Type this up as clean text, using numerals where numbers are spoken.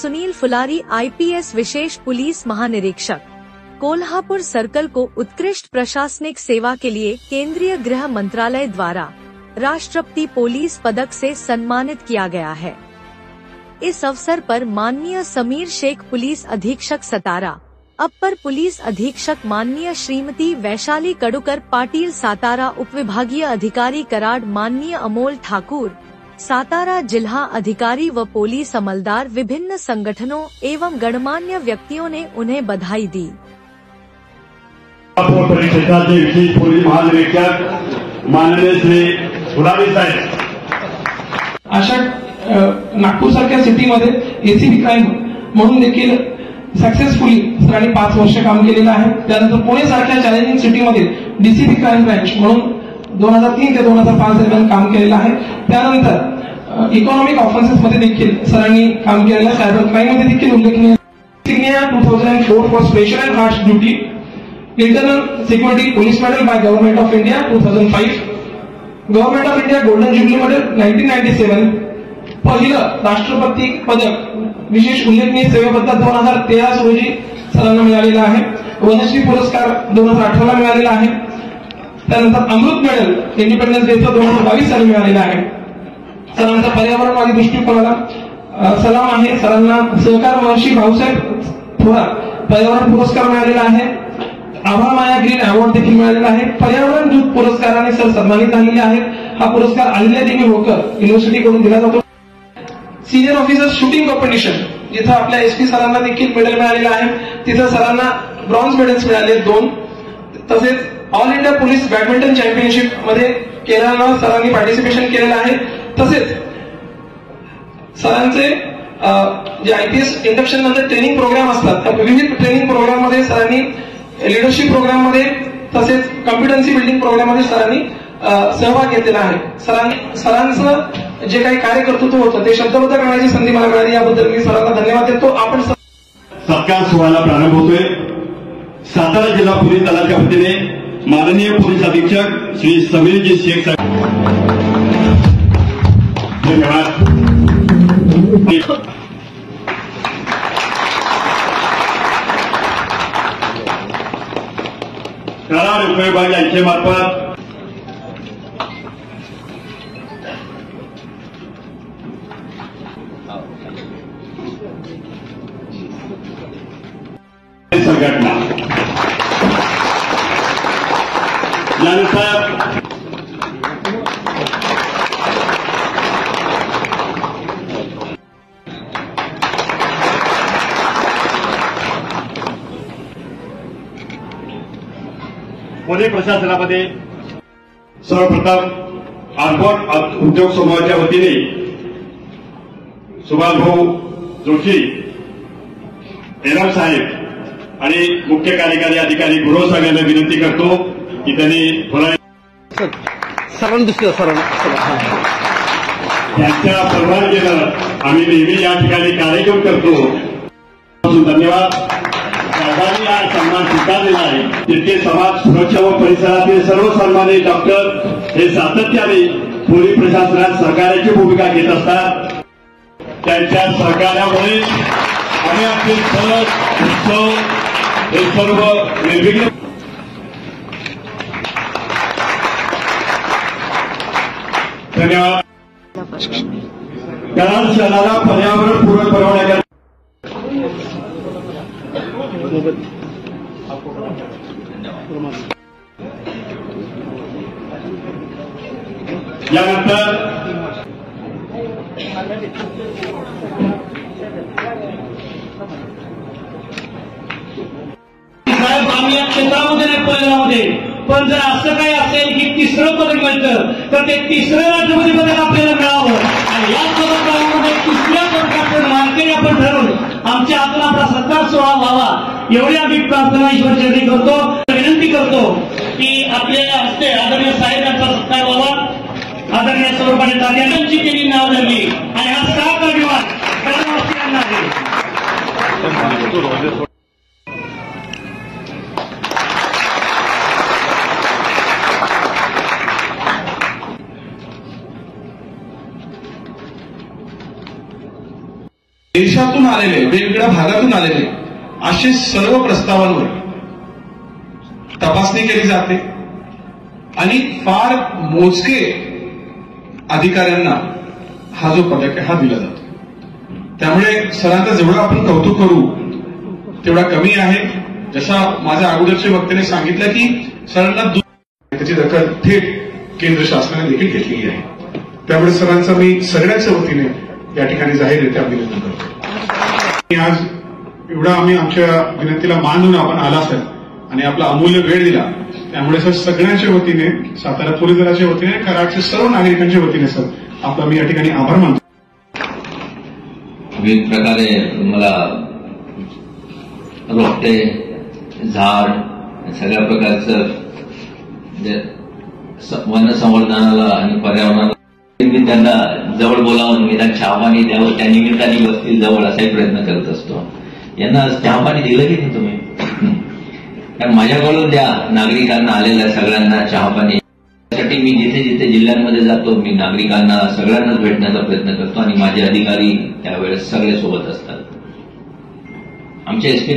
Sunil Phulari IPS विशेष police महानिरीक्षक Kolhapur circle को उत्कृष्ट प्रशासनिक सेवा के लिए केंद्रीय गृह मंत्रालय द्वारा राष्ट्रपति पुलिस पदक से सम्मानित किया गया है। इस अवसर पर माननीय समीर शेख पुलिस अधीक्षक सातारा, अपर पुलिस अधीक्षक माननीय श्रीमती वैशाली कड़ुकर पाटिल सातारा, उपविभागीय अधिकारी कराड माननीय अमोल ठाकुर सातारा, जिला अधिकारी व पुलिस अमलदार, विभिन्न संगठनों एवं गणमान्य व्यक्तियों ने उन्हें बधाई दी। परिक्षेत्राचे विशेष पोलीस महानिरीक्षक माननीय श्री फुलारी साहेब, अशा नागपूर सारख्या सिटीमध्ये एसीबी क्राईम म्हणून देखील सक्सेसफुली सरांनी 5 वर्ष काम केलेलं आहे। त्यानंतर पुणे सारख्या चॅलेंजिंग सिटीमध्ये डीसीपी क्राईम ब्रांच म्हणून 2003 ते 2005 दरम्यान काम केलेलं आहे। त्यानंतर इकॉनॉमिक ऑफेन्सेस मध्ये देखील सरांनी काम केलेलं आहे। सायबर क्राईम मध्ये देखील उल्लेखनीय 2004 for special and harsh duty, internal security police medal by government of India 2005, government of India golden jubilee medal 1997, पहिलं राष्ट्रपती पदक विशेष उल्लेखनीय सेवेबद्दल 2013 रोजी सरांना मिळालेला आहे। वनश्री पुरस्कार 2018 ला मिळालेला आहे। त्यानंतर अमृत मेडल इंडिपेंडन्स डेचा 2022 साली मिळालेला आहे। सरांचा पर्यावरणवादी दृष्टिकोनाला सलाम आहे। सरांना सहकार महर्षी भाऊसाहेब थोरात पर्यावरण पुरस्कार मिळालेला आहे। आभा माया ग्रीन अवॉर्ड देखील मिळालेला आहे। पर्यावरण दूत पुरस्काराने सर सन्मानित झालेले आहेत। हा पुरस्कार अहिल्यादेवी होळकर युनिव्हर्सिटी कडून दिला जातो। सिनियर ऑफिसर शूटिंग कॉम्पिटिशन जिथे आपल्या एसपी सरांना देखील मेडल मिळालेलं आहे, तिथे सरांना ब्रॉन्झ मेडल्स मिळाले 2। तसेच all India police badminton championship मध्ये केरळला सरांनी पार्टिसिपेशन केलेलं आहे। तसेच सरांचे जे IPS इंडक्शन नंतर ट्रेनिंग प्रोग्राम असतात, त्या विविध ट्रेनिंग प्रोग्राम मध्ये सरांनी लीडरशिप प्रोग्राम मध्ये तसेच कॉम्पिटन्सी बिल्डिंग प्रोग्राम मध्ये सरांनी सहभाग घेतलेला आहे। सरांचं जे काही कार्यकर्तृत्व होतं ते शब्दबद्ध करण्याची संधी मला मिळाली, याबद्दल मी सरांना धन्यवाद देतो। आपण सत्कार सोहळ्याला प्रारंभ होतोय। सातारा जिल्हा पोलीस दलाच्या वतीने माननीय पोलीस अधीक्षक श्री समीरजी शेख साहेब, धन्यवाद। कराड उपविभाग यांच्यामार्फत संघटना यानुसार पुणे प्रशासनामध्ये सर्वप्रथम आर्बोट उद्योग समूहाच्या वतीने सुभाषभाऊ जोशी एरम साहेब आणि मुख्य कार्यकारी अधिकारी गुरव साहेबांना विनंती करतो की त्यांनी त्यांच्या परवानगीनं आम्ही नेहमी या ठिकाणी कार्यक्रम करतो। धन्यवाद। साहेबांनी हा सन्मान स्वीकारलेला आहे। तितके समाज सुरक्षा व परिसरातील सर्व सन्मानित डॉक्टर हे सातत्याने पोलीस प्रशासनात सहकार्याची भूमिका घेत असतात। त्यांच्या सहकार्यामुळे आम्ही आपले सण उत्सव हे सर्व निर्विघ्न धन्यवाद। कराड शहराला पर्यावरण पूरक बनवण्याकरता यानंतर साहेब आम्ही या क्षेत्रामध्ये नाही परिणामामध्ये, पण जर असं काही असेल की 3रं पदक मिळतं तर ते 3रं राष्ट्रपती पदक आपल्याला मिळावं आणि या पदकामध्ये 3ऱ्या पदकाचं मार्केट आपण ठरवून आमच्या हातून आपला सत्कार सोहळा व्हावा एवढी आम्ही प्रार्थना ईश्वरचरणी करतो। विनंती करतो की आपल्या हस्ते आदरणीय साहेब यांचा सत्कार व्हावा। आदरणीय स्वरूपाने तात्यांची केली नाव धरली आणि हा सात अभिमान कर्मचाऱ्यांना आहे। देशातून आलेले, वेगवेगळ्या भागातून आलेले असे सर्व प्रस्तावांवर तपासणी केली जाते आणि फार मोजके अधिकाऱ्यांना हा जो पदक आहे हा दिला जातो. त्यामुळे सरांचं जेवढं आपण कौतुक करू तेवढा कमी आहे. जसा माझ्या अगोदरच्या वक्त्याने सांगितलं की सरांना त्याची दखल थेट केंद्र शासनाने देखील घेतलेली आहे. त्यामुळे सरांचं मी सगळ्यांच्या वतीने या ठिकाणी जाहीररित्या अभिनंदन करतो. आज एवढा आम्ही आमच्या विनंतीला मान देऊन आपण आला सर आणि आपला अमूल्य वेळ दिला. त्यामुळे सर सगळ्यांच्या वतीने, सातारा पोलीस दलाच्या वतीने, कराडच्या सर्व नागरिकांच्या वतीने सर आपला मी या ठिकाणी आभार मानतो. विविध प्रकारे मला रोपटे, झाड, सगळ्या प्रकारचं वन संवर्धनाला आणि पर्यावरणाला मी त्यांना जवळ बोलावून निदान चहापाणी द्यावं, त्या निमित्ताने बसतील जवळ असाही प्रयत्न करत असतो. यांना चहापाणी दिलं की नाही तुम्ही? कारण माझ्याकडून द्या नागरिकांना आलेल्या सगळ्यांना चहापाणी. त्यासाठी मी जिथे जिथे जिल्ह्यांमध्ये जातो मी नागरिकांना सगळ्यांनाच भेटण्याचा प्रयत्न करतो आणि माझे अधिकारी त्यावेळेस सगळे सोबत असतात. आमचे एसपी